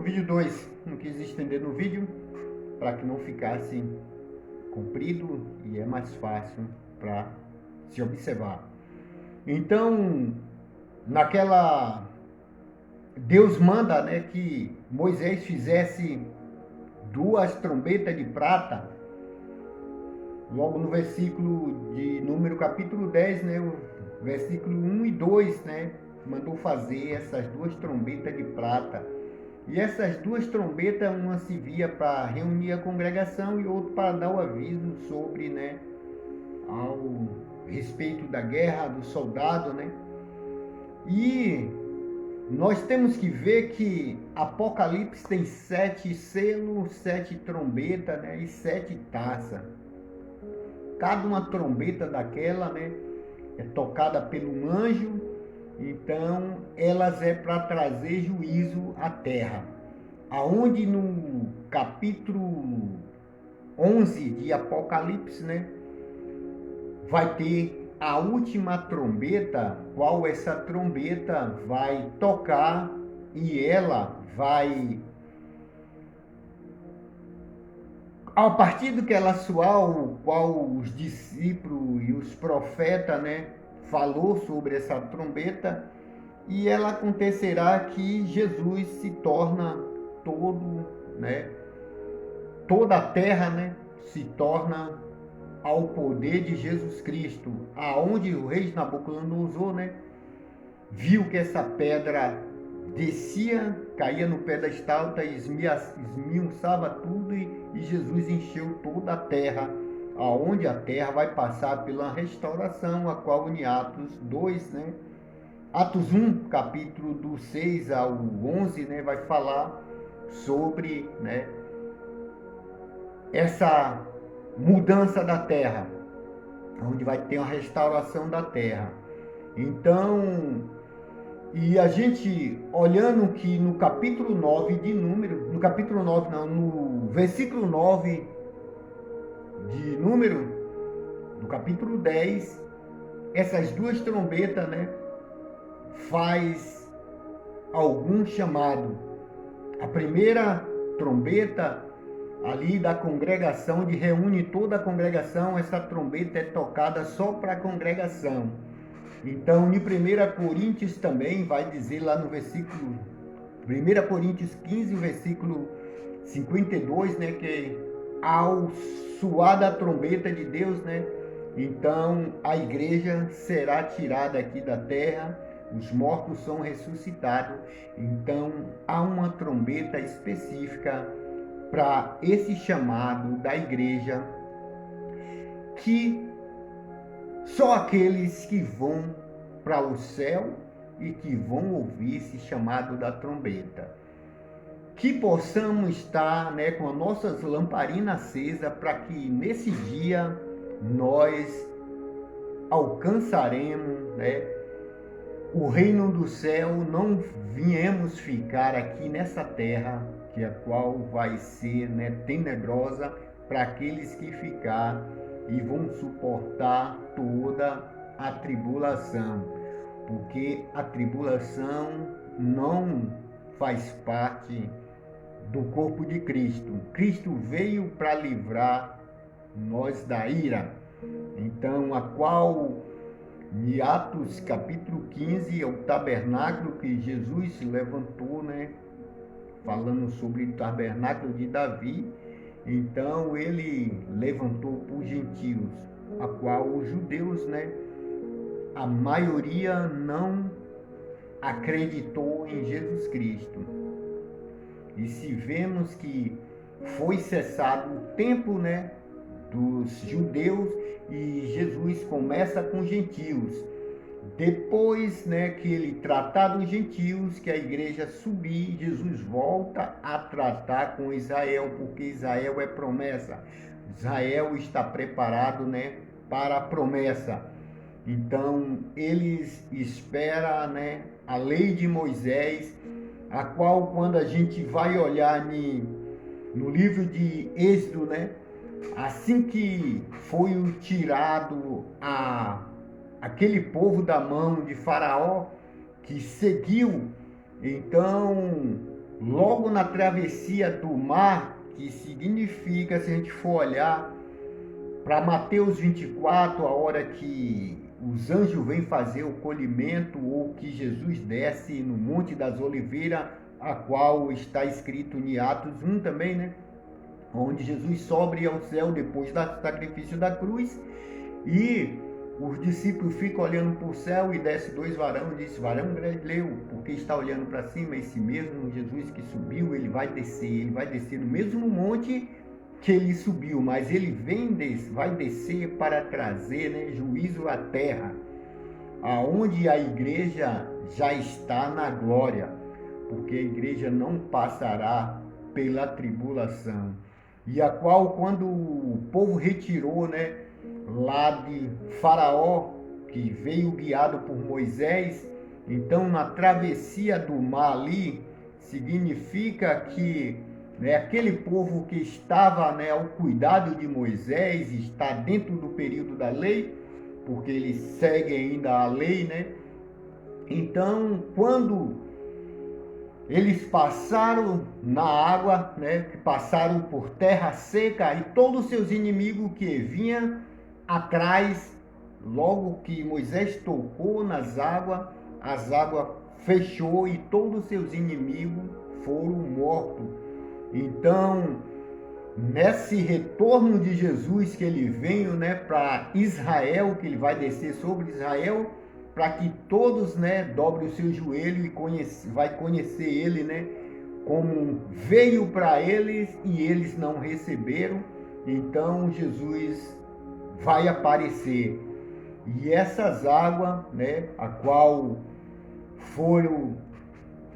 vídeo 2, não quis estender no vídeo para que não ficasse comprido e é mais fácil para se observar. Então, Deus manda, né, que Moisés fizesse 2 trombetas de prata, logo no versículo de número capítulo 10, né, o versículo 1 e 2, né, mandou fazer essas 2 trombetas de prata. E essas 2 trombetas, uma servia para reunir a congregação e outra para dar o aviso sobre, né, ao respeito da guerra, do soldado, né. E nós temos que ver que Apocalipse tem 7 selos, 7 trombetas, né, e 7 taças. Cada uma trombeta daquela, né, é tocada pelo anjo, então elas é para trazer juízo à terra. Aonde no capítulo 11 de Apocalipse, né, vai ter a última trombeta, qual essa trombeta vai tocar e ela vai, a partir do que ela soar, o qual os discípulos e os profetas, né, falou sobre essa trombeta, e ela acontecerá que Jesus se torna todo, né, toda a terra, né, se torna ao poder de Jesus Cristo, aonde o rei Nabucodonosor, né, viu que essa pedra descia, caía no pedestal, esmiuçava tudo e Jesus encheu toda a terra, aonde a terra vai passar pela restauração, a qual em Atos 2, né, Atos 1, capítulo do 6 ao 11, né, vai falar sobre, né, essa mudança da terra, onde vai ter uma restauração da terra. Então, e a gente olhando que no capítulo 9 de Número, no capítulo 9 não, no versículo 9 de Número, no capítulo 10, essas 2 trombetas, né, faz algum chamado. A primeira trombeta ali da congregação, de reúne toda a congregação, essa trombeta é tocada só para a congregação. Então, em 1 Coríntios também vai dizer lá no versículo 1 Coríntios 15, versículo 52, né, que ao soar da trombeta de Deus, né, então a igreja será tirada aqui da terra, os mortos são ressuscitados. Então, há uma trombeta específica para esse chamado da igreja, que só aqueles que vão para o céu e que vão ouvir esse chamado da trombeta. Que possamos estar, né, com as nossas lamparinas acesas, para que nesse dia nós alcançaremos, né, o reino do céu, não viemos ficar aqui nessa terra, que a qual vai ser, né, tenebrosa para aqueles que ficar e vão suportar toda a tribulação, porque a tribulação não faz parte do corpo de Cristo. Cristo veio para livrar nós da ira. Então, a qual em Atos capítulo 15 é o tabernáculo que Jesus levantou, né, falando sobre o tabernáculo de Davi. Então ele levantou para os gentios, a qual os judeus, né, a maioria não acreditou em Jesus Cristo. E se vemos que foi cessado o tempo, né, dos judeus, e Jesus começa com os gentios. Depois, né, que ele tratar dos gentios, que a igreja subir, Jesus volta a tratar com Israel, porque Israel é promessa. Israel está preparado, né, para a promessa. Então, eles esperam, né, a lei de Moisés, a qual, quando a gente vai olhar no livro de Êxodo, né, assim que foi tirado aquele povo da mão de Faraó, que seguiu, então logo na travessia do mar, que significa, se a gente for olhar para Mateus 24, a hora que os anjos vêm fazer o colhimento, ou que Jesus desce no Monte das Oliveiras, a qual está escrito em Atos 1 também, né? Onde Jesus sobe ao céu depois do sacrifício da cruz, e os discípulos ficam olhando para o céu, e desce dois varões e diz: varão Galileu, porque está olhando para cima? Esse mesmo Jesus que subiu, ele vai descer no mesmo monte que ele subiu, mas ele vai descer para trazer, né, juízo à terra, aonde a igreja já está na glória, porque a igreja não passará pela tribulação, e a qual, quando o povo retirou, né, lá de Faraó, que veio guiado por Moisés, então na travessia do mar ali, significa que, né, aquele povo que estava, né, ao cuidado de Moisés, está dentro do período da lei, porque eles seguem ainda a lei, né? Então, quando eles passaram na água, né, que passaram por terra seca, e todos os seus inimigos que vinham atrás, logo que Moisés tocou nas águas, as águas fechou e todos os seus inimigos foram mortos. Então, nesse retorno de Jesus, que ele veio, né, para Israel, que ele vai descer sobre Israel, para que todos, né, dobrem o seu joelho e vai conhecer ele, né, como veio para eles e eles não receberam. Então Jesus vai aparecer, e essas águas, né, a qual foram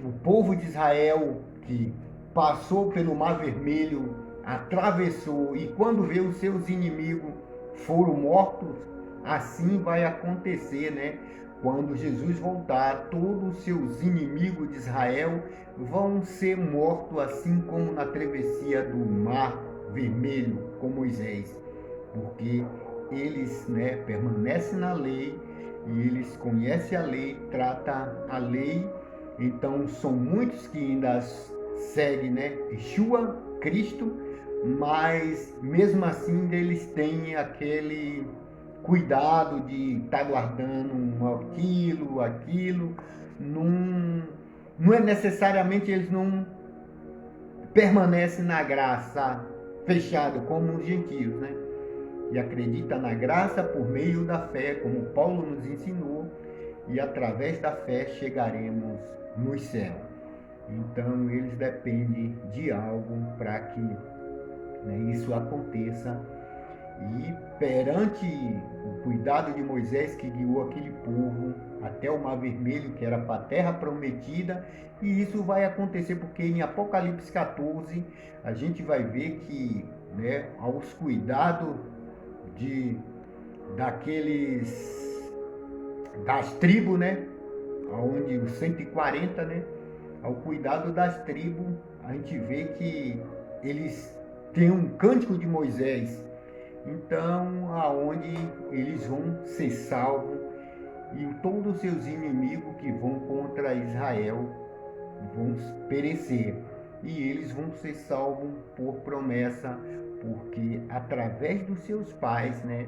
o povo de Israel que passou pelo Mar Vermelho, atravessou, e quando vê os seus inimigos foram mortos, assim vai acontecer, né? Quando Jesus voltar, todos os seus inimigos de Israel vão ser mortos, assim como na travessia do Mar Vermelho com Moisés, porque eles, né, permanecem na lei, e eles conhecem a lei, tratam a lei. Então são muitos que ainda seguem, né, Yeshua, Cristo, mas mesmo assim eles têm aquele cuidado de estar guardando aquilo, não é necessariamente, eles não permanecem na graça fechado como os gentios, né? E acredita na graça por meio da fé, como Paulo nos ensinou, e através da fé chegaremos no céu. Então eles dependem de algo para que, né, isso aconteça. E perante o cuidado de Moisés, que guiou aquele povo até o Mar Vermelho, que era para a terra prometida, e isso vai acontecer porque em Apocalipse 14 a gente vai ver que, né, aos cuidados das tribos, né, onde os 140, né, ao cuidado das tribos, a gente vê que eles têm um cântico de Moisés. Então, aonde eles vão ser salvos, e todos os seus inimigos que vão contra Israel vão perecer, e eles vão ser salvos por promessa, porque através dos seus pais, né,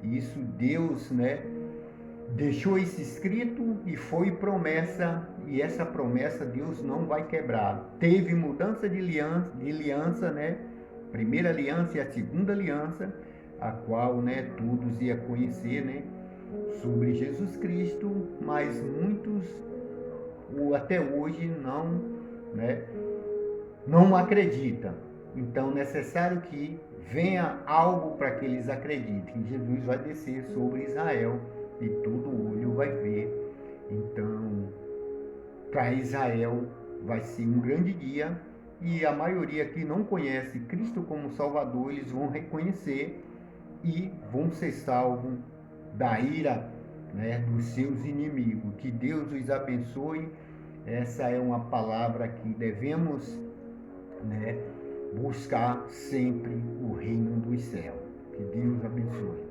isso Deus, né, deixou isso escrito, e foi promessa, e essa promessa Deus não vai quebrar. Teve mudança de aliança, né, primeira aliança e a segunda aliança, a qual, né, todos iam conhecer, né, sobre Jesus Cristo, mas muitos até hoje não, né, não acreditam. Então, é necessário que venha algo para que eles acreditem. Jesus vai descer sobre Israel e todo olho vai ver. Então, para Israel vai ser um grande dia, e a maioria que não conhece Cristo como Salvador, eles vão reconhecer e vão ser salvos da ira, né, dos seus inimigos. Que Deus os abençoe. Essa é uma palavra que devemos, né, buscar sempre o reino dos céus. Que Deus abençoe.